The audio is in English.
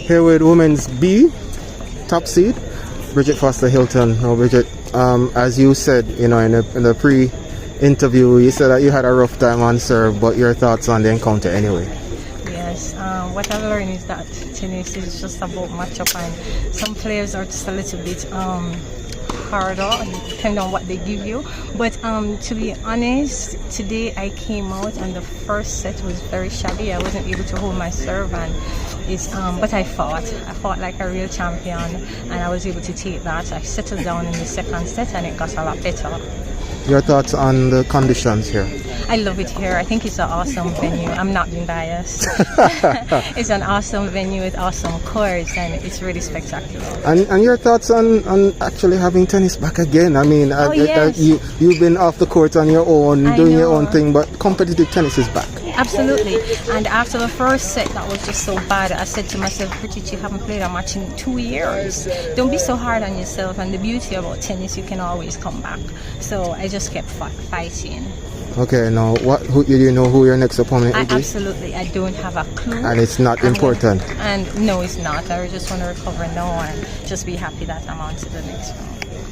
Here with women's B, top seed, Brigitte Foster-Hylton. Now, Brigitte, as you said, in the pre-interview, you said that you had a rough time on serve, but your thoughts on the encounter anyway? Yes, what I've learned is that tennis is just about matchup, and some players are just a little bit harder depending on what they give you. But to be honest, today I came out and the first set was very shabby. I wasn't able to hold my serve, and but I fought like a real champion, and I was able to take that. I settled down in the second set and it got a lot better. Your thoughts on the conditions here? I love it here. I think it's an awesome venue. I'm not being biased. It's an awesome venue with awesome courts, and it's really spectacular. And your thoughts on actually having tennis back again? I mean, yes. you've been off the court on your own, doing your own thing, but competitive tennis is back. Absolutely. And after the first set, that was just so bad. I said to myself, Brigitte, you haven't played a match in 2 years. Don't be so hard on yourself. And the beauty about tennis, you can always come back. So I just kept fighting. Okay, now do you know who your next opponent will be? Absolutely, I don't have a clue. And it's not important? And no, it's not. I just want to recover now and just be happy that I'm on to the next round.